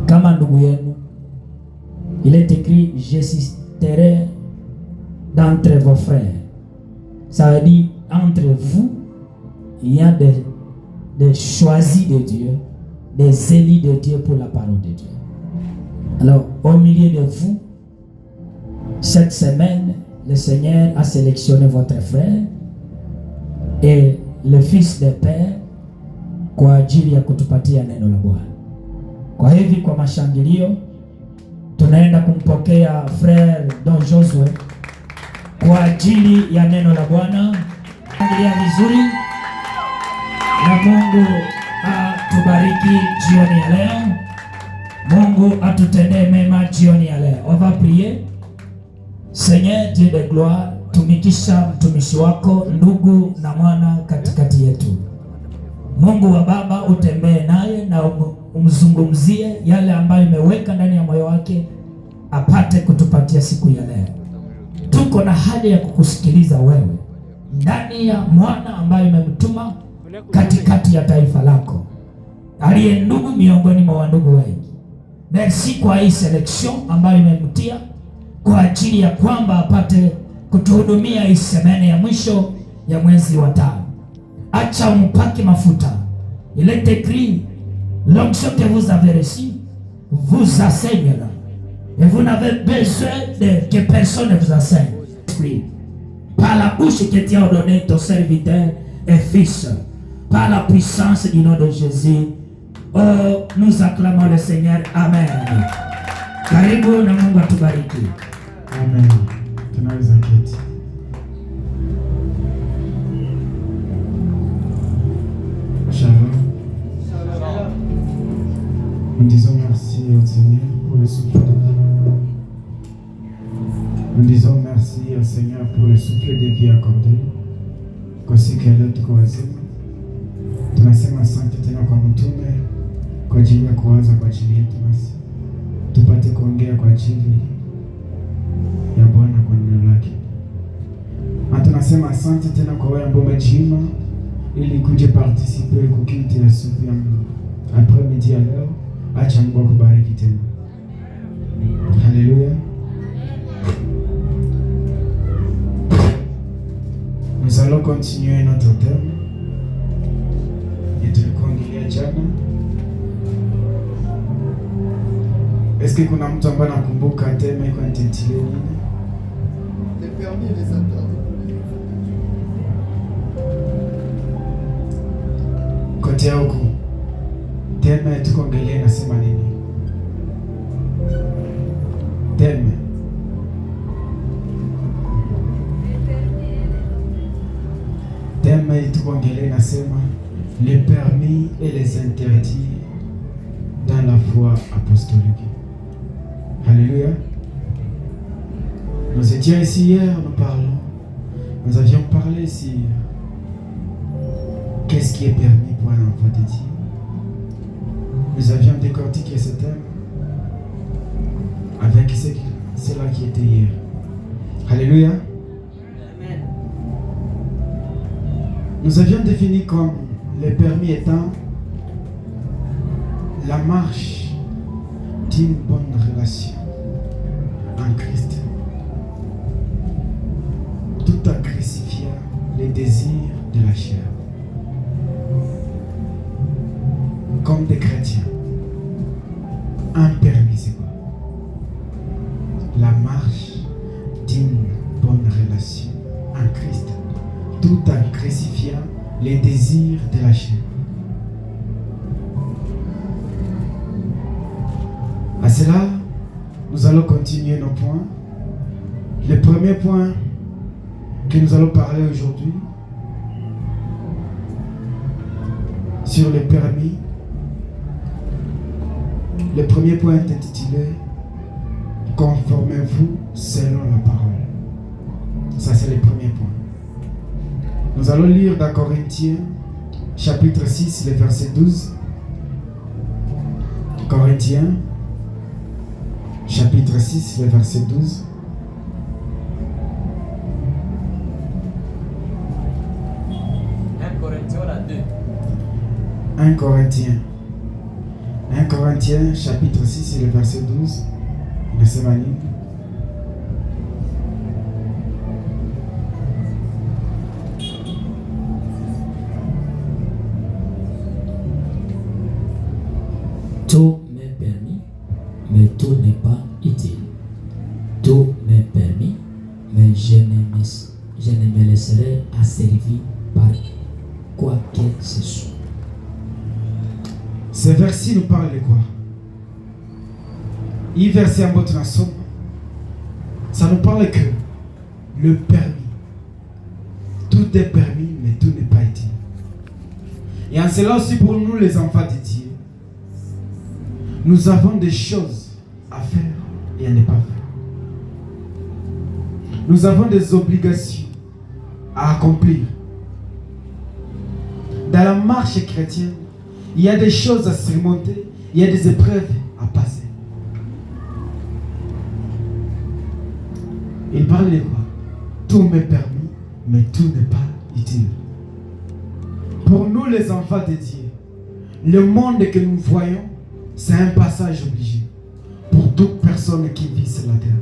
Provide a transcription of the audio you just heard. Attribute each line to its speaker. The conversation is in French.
Speaker 1: kama ndugu yenu. Il est écrit, j'existerai d'entre vos frères. Ça veut dire, entre vous, il y a des choisis de Dieu, des élus de Dieu pour la parole de Dieu. Alors, au milieu de vous, cette semaine, le Seigneur a sélectionné votre frère et le fils de père kwa ajili ya kutupatia neno la Bwana. Kwa hivi kwa mashangilio tunaenda kumpokea frère Don Josue kwa ajili ya neno la Bwana. Shangilia vizuri na Mungu atubariki jioni ya leo. Mungu atutendee mema jioni ya leo. On va prier. Seigneur Dieu de gloire, tumikisha mtumishi wako ndugu na mwana katikati yetu. Mungu wa Baba, utembee naye na umzungumzie yale ambayo imeweka ndani ya moyo wake apate kutupatia siku ya leo. Tuko na haja ya kukusikiliza wewe ndani ya mwana ambaye umemtuma katikati ya taifa lako, aliye ndugu miongoni mwa ndugu wengi. Merci kwa hii selection ambayo imemtia kwa ajili ya kwamba apate kutuhudumia hii semene ya mwisho ya mwezi wa 5. Acha umpake mafuta. Il est écrit, l'onction que vous avez reçue vous enseignera. Et vous n'avez besoin que personne ne vous enseigne. Par la bouche que tu as ordonné ton serviteur et fils, par la puissance du nom de Jésus, oh, nous acclamons le Seigneur. Amen. Karibu na Mungu atubariki.
Speaker 2: Amen. Tunaweza keti. Shalom. Nous disons merci au Seigneur pour le souffle de vie. Nous disons merci au Seigneur pour le souffle de vie accordé. Kwa siku ya leo tuko wazima. Tunasema asante tena kwa mtume kwa ajili ya kuanza kwa ajili yetu, nasi tupate kuongea kwa ajili ya Bwana kwa neno lake. Na tunasema asante tena kwa wewe ambao umejiima ili kuje participer kukiti ya siku ya après-midi ya leo. Acha Mungu akubariki tena. Haleluya. Nous allons continuer notre thème. Et tulikuangalia jana. Est-ce que kuna mtu ambaye anakumbuka theme iko intitulé nini?
Speaker 3: Les permis et les attentes.
Speaker 2: Kote huko. Theme tukuangalia inasema nini? Theme. Theme tukuangalia inasema les permis et les interdits dans la foi apostolique. Alléluia. Nous étions ici hier, nous avions parlé ici. Qu'est-ce qui est permis pour un enfant de Dieu? Nous avions décortiqué ce thème avec cela qui était hier. Alléluia. Amen. Nous avions défini comme les permis étant la marche d'une bonne relation en Christ, tout en crucifiant les désirs de la chair. Comme des chrétiens, un permis, c'est quoi? La marche d'une bonne relation en Christ, tout en crucifiant les désirs de la chair. À cela, nous allons continuer nos points. Le premier point que nous allons parler aujourd'hui sur les permis. Le premier point est intitulé « Conformez-vous selon la parole ». Ça, c'est le premier point. Nous allons lire dans Corinthiens, chapitre 6, le verset 12. Corinthiens, chapitre 6, le verset 12. 1 Corinthiens chapitre 6 et le verset 12. Nasema nini?
Speaker 1: Tout m'est permis, mais tout n'est pas utile. Tout m'est permis, mais je ne me laisserai asservir par quoi que ce soit.
Speaker 2: Ce verset nous parle de quoi? Il verset en votre nation. Ça nous parle que le permis. Tout est permis, mais tout n'est pas utile. Et en cela aussi pour nous les enfants de Dieu, nous avons des choses à faire et à ne pas faire. Nous avons des obligations à accomplir. Dans la marche chrétienne, il y a des choses à surmonter, il y a des épreuves à passer. Il parle de quoi? Tout m'est permis, mais tout n'est pas utile. Pour nous les enfants de Dieu, le monde que nous voyons, c'est un passage obligé pour toute personne qui vit sur la terre.